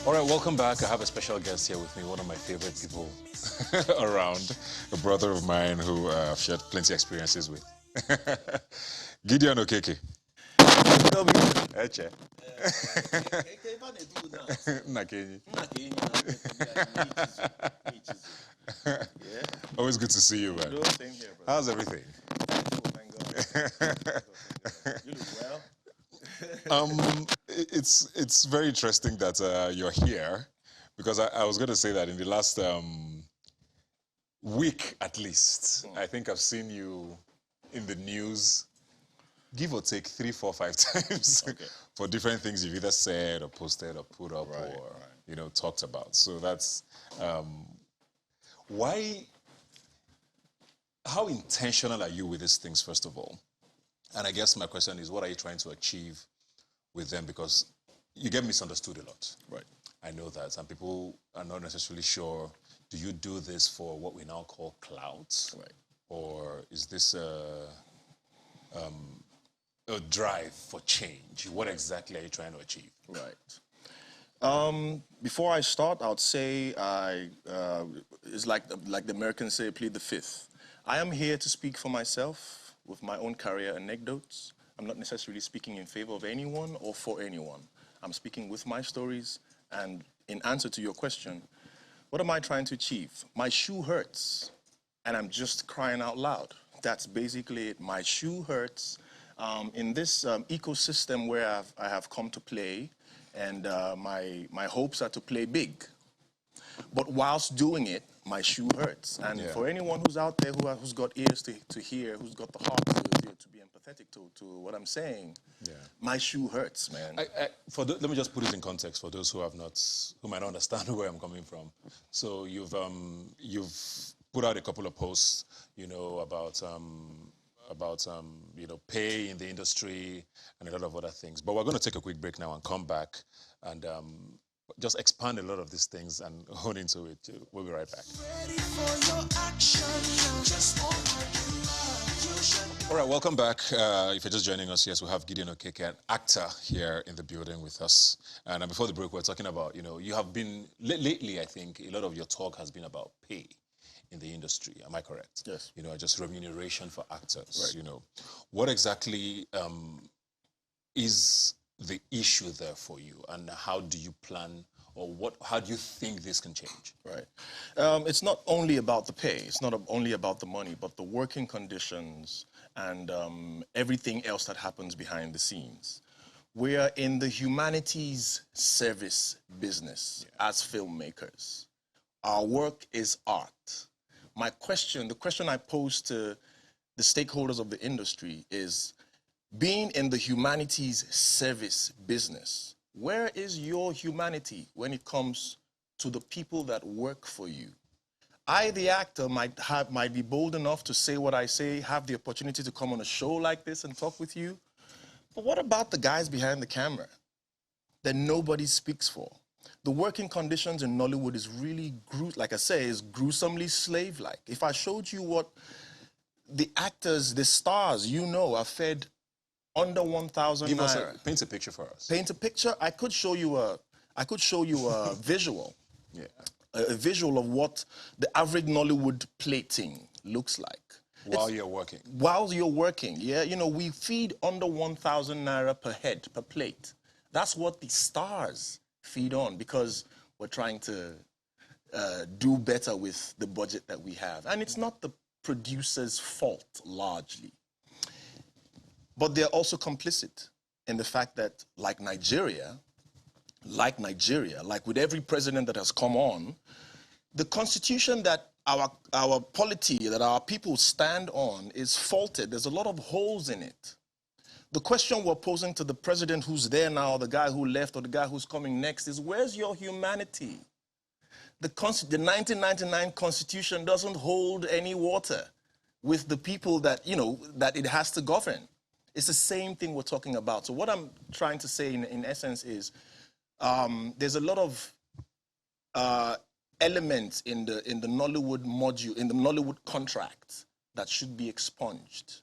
All right, welcome back. I have a special guest here with me, one of my favorite people around, a brother of mine who I've shared plenty of experiences with. Gideon Okeke. Eche. Nakenyi. Always good to see you, man. Same here, brother. How's everything? Thank God. You look well. It's very interesting that you're here because I was going to say that in the last week at least, I think I've seen you in the news, give or take 3, 4, 5 times for different things you've either said or posted or put up or talked about. So that's why. How intentional are you with these things, first of all? And I guess my question is, what are you trying to achieve with them? Because you get misunderstood a lot. Right. I know that. Some people are not necessarily sure, do you do this for what we now call clout? Right. Or is this a drive for change? What exactly are you trying to achieve? Right. Before I start, I would say it's like the Americans say, plead the fifth. I am here to speak for myself with my own career anecdotes. I'm not necessarily speaking in favor of anyone or for anyone. I'm speaking with my stories, and in answer to your question, what am I trying to achieve? My shoe hurts, and I'm just crying out loud. That's basically it. My shoe hurts. In this ecosystem where I have come to play, and my hopes are to play big. But whilst doing it, my shoe hurts. And for anyone who's out there who's got ears to hear, who's got the heart to be empathetic to what I'm saying, my shoe hurts, man. Let me just put it in context for those who might not understand where I'm coming from. So you've put out a couple of posts, about pay in the industry and a lot of other things. But we're going to take a quick break now and come back and just expand a lot of these things and hone into it. We'll be right back. All right, welcome back. If you're just joining us, yes, we have Gideon Okeke, an actor here in the building with us. And before the break, we're talking about, you have been, lately, I think, a lot of your talk has been about pay in the industry. Am I correct? Yes. Just remuneration for actors, Right. What exactly is the issue there for you, and how do you plan, or how do you think this can change? Right. It's not only about the pay, it's not only about the money, but the working conditions and everything else that happens behind the scenes. We are in the humanities service business as filmmakers. Our work is art. The question I pose to the stakeholders of the industry is, being in the humanities service business, where is your humanity when it comes to the people that work for you? I, the actor, might be bold enough to say what I say, have the opportunity to come on a show like this and talk with you. But what about the guys behind the camera that nobody speaks for? The working conditions in Nollywood is really, like I say, is gruesomely slave-like. If I showed you what the actors, the stars, are fed under 1,000 naira. Paint a picture for us. Paint a picture. I could show you a visual. A visual of what the average Nollywood plating looks like. While you're working. While you're working, we feed under 1,000 naira per head, per plate. That's what the stars feed on, because we're trying to do better with the budget that we have. And it's not the producer's fault, largely. But they're also complicit in the fact that, like Nigeria, like with every president that has come on, the constitution that our polity, that our people stand on, is faulted. There's a lot of holes in it. The question we're posing to the president who's there now, the guy who left, or the guy who's coming next, is, where's your humanity? The 1999 Constitution doesn't hold any water with the people that, that it has to govern. It's the same thing we're talking about. So what I'm trying to say in essence is, there's a lot of elements in the Nollywood module, in the Nollywood contract, that should be expunged.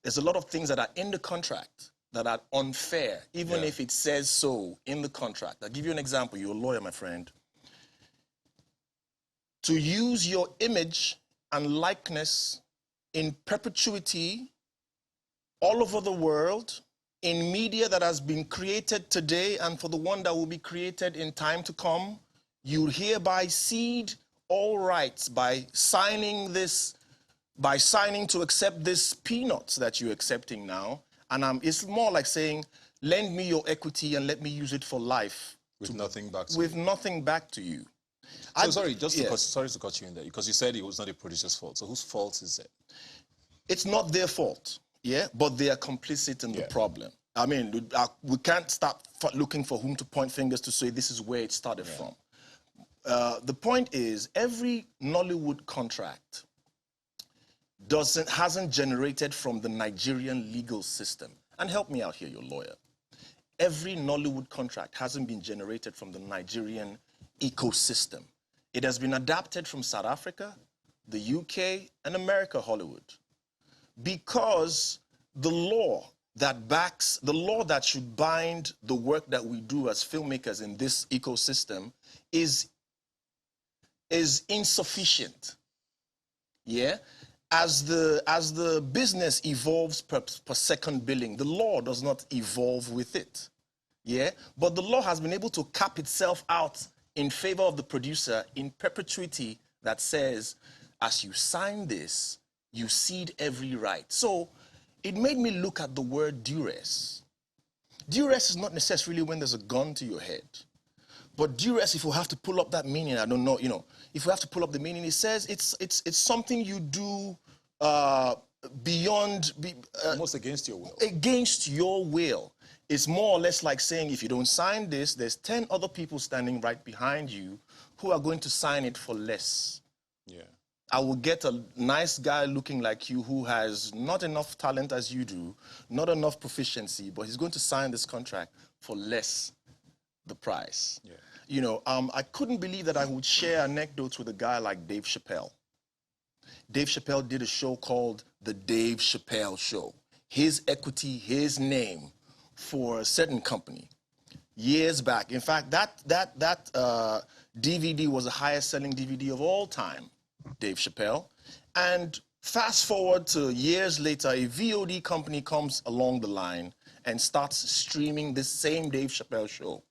There's a lot of things that are in the contract that are unfair, even if it says so in the contract. I'll give you an example. You're a lawyer, my friend. To use your image and likeness in perpetuity all over the world, in media that has been created today and for the one that will be created in time to come, you hereby cede all rights by signing to accept this peanuts that you're accepting now. And it's more like saying, lend me your equity and let me use it for life. With nothing back to you. With nothing back to you. So sorry to cut you in there, because you said it was not a producer's fault. So whose fault is it? It's not their fault, but they are complicit in the problem. I mean, we can't start looking for whom to point fingers to say this is where it started from. The point is, every Nollywood contract hasn't generated from the Nigerian legal system. And help me out here, your lawyer. Every Nollywood contract hasn't been generated from the Nigerian ecosystem. It has been adapted from South Africa, the UK, and America, Hollywood. Because the law that should bind the work that we do as filmmakers in this ecosystem is insufficient. As the business evolves per second billing, the law does not evolve with it. But the law has been able to cap itself out in favor of the producer in perpetuity that says, as you sign this, you cede every right. So it made me look at the word duress. Duress is not necessarily when there's a gun to your head. But duress, if we have to pull up that meaning, I don't know, if we have to pull up the meaning, it says it's something you do beyond... almost against your will. Against your will. It's more or less like saying, if you don't sign this, there's 10 other people standing right behind you who are going to sign it for less. I will get a nice guy looking like you who has not enough talent as you do, not enough proficiency, but he's going to sign this contract for less the price. I couldn't believe that I would share anecdotes with a guy like Dave Chappelle. Dave Chappelle did a show called The Dave Chappelle Show. His equity, his name for a certain company years back. In fact, that DVD was the highest selling DVD of all time, Dave Chappelle. And fast forward to years later, a VOD company comes along the line and starts streaming this same Dave Chappelle show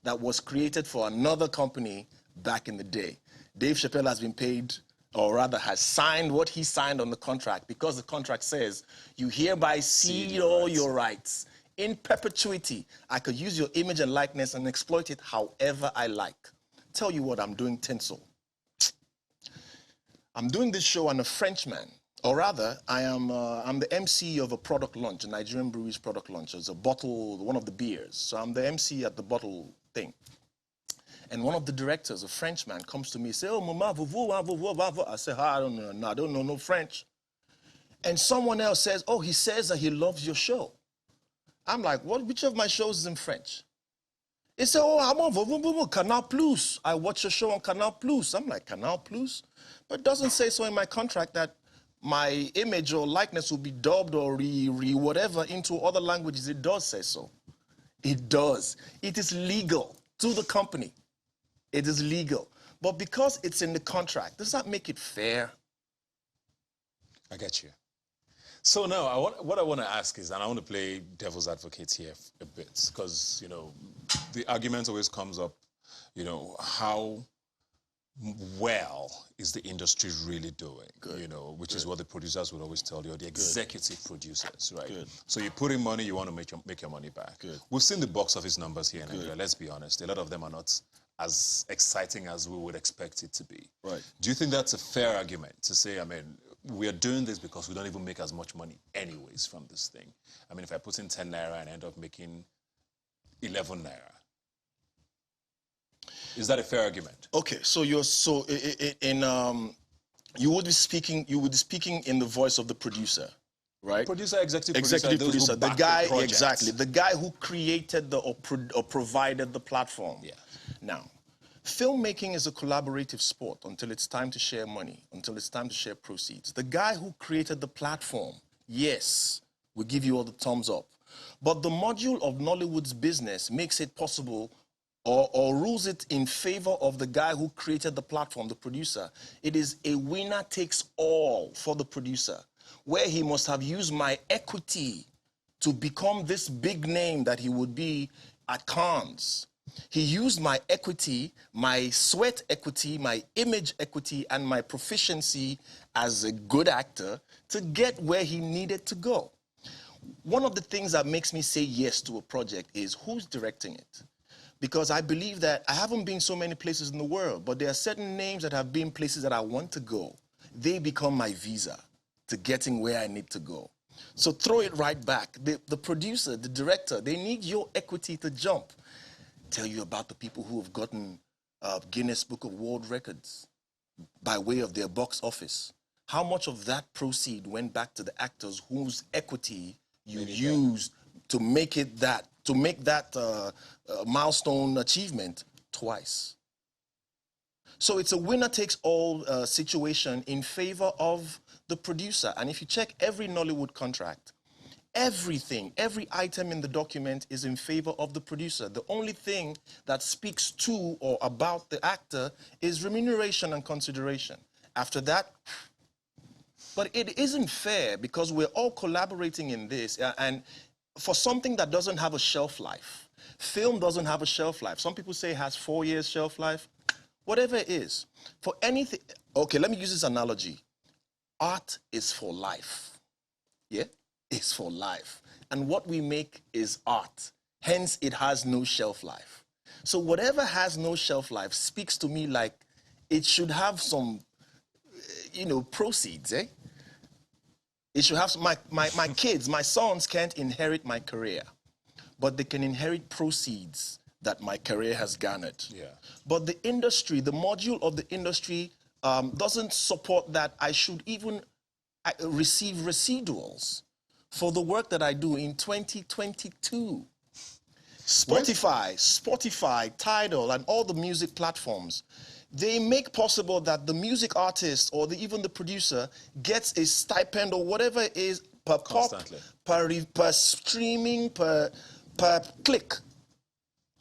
that was created for another company back in the day. Dave Chappelle has been paid, or rather has signed what he signed on the contract, because the contract says, you hereby cede all your rights in perpetuity. I could use your image and likeness and exploit it however I like. Tell you what, I'm doing tinsel. I'm doing this show on a Frenchman, or rather, I'm the MC of a product launch, a Nigerian brewery's product launch. It's a bottle, one of the beers. So I'm the MC at the bottle thing. And one of the directors, a Frenchman, comes to me and says, oh, mama, I say, I don't know no French. And someone else says, oh, he says that he loves your show. I'm like, what? Which of my shows is in French? He said, oh, I'm on Canal Plus. I watch your show on Canal Plus. I'm like, Canal Plus? But it doesn't say so in my contract that my image or likeness will be dubbed or whatever into other languages. It does say so. It does. It is legal to the company. It is legal. But because it's in the contract, does that make it fair? I get you. So now, what I want to ask is, and I want to play devil's advocate here a bit, because, the argument always comes up, how well is the industry really doing? Good. Which is what the producers would always tell you, or the executive producers, right? Good. So you put in money, you want to make your money back. Good. We've seen the box office numbers here in Nigeria, let's be honest. A lot of them are not as exciting as we would expect it to be. Right. Do you think that's a fair argument to say, we are doing this because we don't even make as much money anyways from this thing? If I put in 10 naira and end up making 11 naira, is that a fair argument? Okay, so you would be speaking in the voice of the producer, right? Producer, executive producer, the guy, exactly, the guy who created or provided the platform. Yeah. Now, filmmaking is a collaborative sport until it's time to share money, until it's time to share proceeds. The guy who created the platform, yes, will give you all the thumbs up. But the module of Nollywood's business makes it possible or rules it in favor of the guy who created the platform, the producer. It is a winner takes all for the producer, where he must have used my equity to become this big name that he would be at Cannes. He used my equity, my sweat equity, my image equity, and my proficiency as a good actor to get where he needed to go. One of the things that makes me say yes to a project is who's directing it. Because I believe that I haven't been so many places in the world, but there are certain names that have been places that I want to go. They become my visa to getting where I need to go. So throw it right back. The producer, the director, they need your equity to jump. Tell you about the people who have gotten Guinness Book of World Records by way of their box office. How much of that proceed went back to the actors whose equity you used to make it that, to make that milestone achievement twice? So it's a winner-takes-all situation in favor of the producer. And if you check every Nollywood contract, everything, every item in the document is in favor of the producer. The only thing that speaks to or about the actor is remuneration and consideration. After that, but it isn't fair because we're all collaborating in this, and for something that doesn't have a shelf life. Film doesn't have a shelf life. Some people say it has 4 years shelf life. Whatever it is, for anything, okay, let me use this analogy. Art is for life, yeah? It's for life. And what we make is art. Hence, it has no shelf life. So whatever has no shelf life speaks to me like it should have some, you know, proceeds, eh? It should have some, my kids, my sons can't inherit my career, but they can inherit proceeds that my career has garnered. Yeah. But the industry, the module of the industry doesn't support that I should even receive residuals for the work that I do in 2022. Spotify, Tidal, and all the music platforms, they make possible that the music artist or even the producer gets a stipend or whatever it is per pop, per streaming, per click.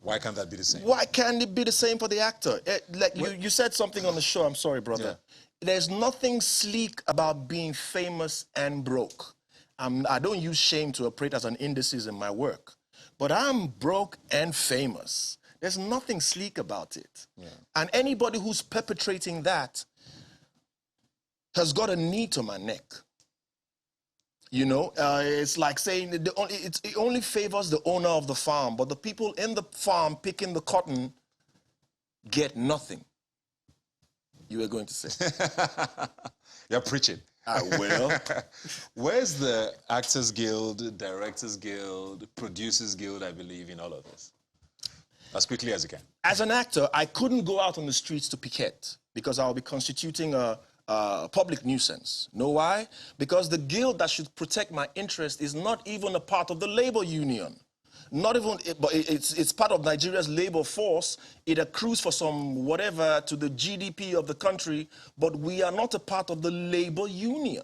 Why can't that be the same? Why can't it be the same for the actor? Like you said something on the show, I'm sorry, brother. Yeah. There's nothing sleek about being famous and broke. I don't use shame to operate as an indices in my work, but I'm broke and famous. There's nothing sleek about it. Yeah. And anybody who's perpetrating that has got a knee to my neck. You know, it's like saying that it only favors the owner of the farm, but the people in the farm picking the cotton get nothing. You were going to say. You're preaching. I will. Where's the Actors Guild, Directors Guild, Producers Guild, I believe, in all of this? As quickly as you can. As an actor, I couldn't go out on the streets to picket because I'll be constituting a public nuisance. Know why? Because the guild that should protect my interest is not even a part of the labor union. Not even, but it's part of Nigeria's labor force. It accrues for some whatever to the GDP of the country, but we are not a part of the labor union.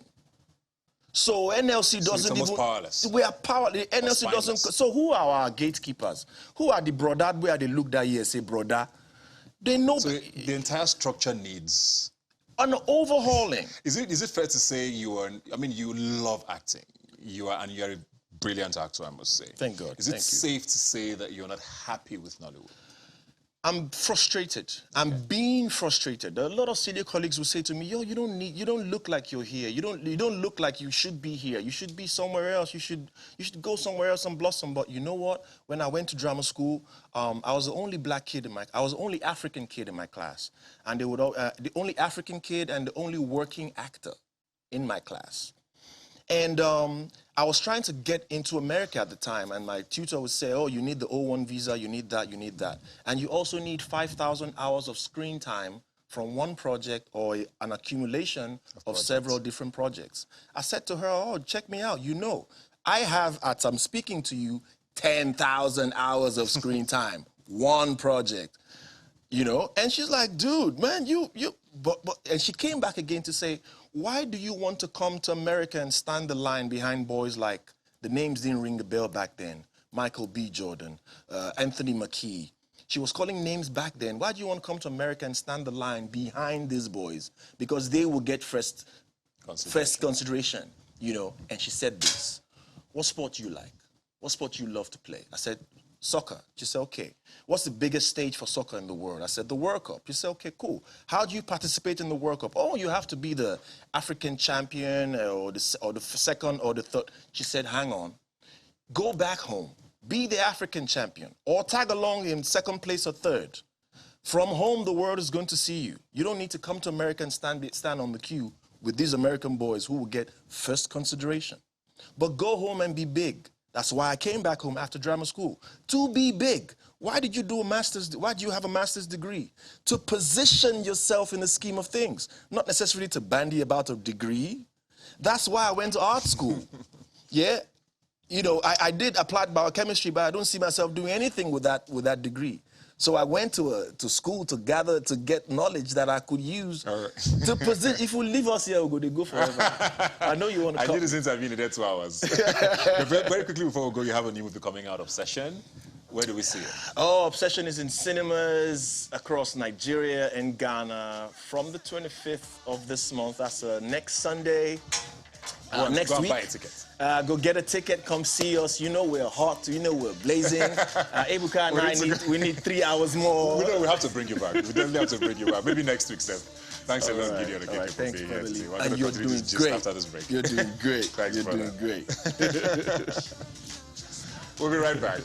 So NLC doesn't even... powerless. We are powerless. NLC doesn't... So who are our gatekeepers? Who are the brother where they look that year say, brother? They know... So the entire structure needs... An overhauling. Is it fair to say you love acting? You're a brilliant actor, I must say. Thank God. Is it safe to say that you're not happy with Nollywood? I'm frustrated. I'm being frustrated. A lot of senior colleagues will say to me, yo, you don't look like you're here. You don't look like you should be here. You should be somewhere else. You should go somewhere else and blossom. But you know what? When I went to drama school, I was the only black kid I was the only African kid in my class. And they would the only African kid and the only working actor in my class. And I was trying to get into America at the time, and my tutor would say, oh, you need the O1 visa, you need that, you need that. And you also need 5,000 hours of screen time from one project or an accumulation of several different projects. I said to her, oh, check me out, you know. I have, as I'm speaking to you, 10,000 hours of screen time, one project, you know? And she's like, dude, man, and she came back again to say, why do you want to come to America and stand the line behind boys like The names didn't ring a bell back then. Michael B. Jordan, Anthony McKee. She was calling names back then. Why do you want to come to America and stand the line behind these boys? Because they will get first consideration, you know. And she said this, what sport do you like? What sport do you love to play? I said, soccer. She said, okay. What's the biggest stage for soccer in the world? I said, the World Cup. She said, okay, cool. How do you participate in the World Cup? Oh, you have to be the African champion or the second or the third. She said, hang on. Go back home. Be the African champion or tag along in second place or third. From home, the world is going to see you. You don't need to come to America and stand on the queue with these American boys who will get first consideration. But go home and be big. That's why I came back home after drama school, to be big. Why did you do a master's? Why do you have a master's degree? To position yourself in the scheme of things, not necessarily to bandy about a degree. That's why I went to art school. Yeah. You know, I did applied biochemistry, but I don't see myself doing anything with that degree. So I went to school to get knowledge that I could use to position. If you leave us here, they go forever. I know you want to come. I did this interview in the 2 hours. Very quickly before we go, you have a new movie coming out, Obsession. Where do we see it? Oh, Obsession is in cinemas across Nigeria and Ghana from the 25th of this month. That's next Sunday. Next week. Buy a ticket. Go get a ticket, come see us. You know we're hot, you know we're blazing. Ebuka and I we need 3 hours more. We have to bring you back. We definitely have to bring you back. Maybe next week, Steph. Thanks a lot, Gideon Okeke, for being here today. We're going to continue this just after this break. You're doing great. Thanks, You're brother. doing great. We'll be right back.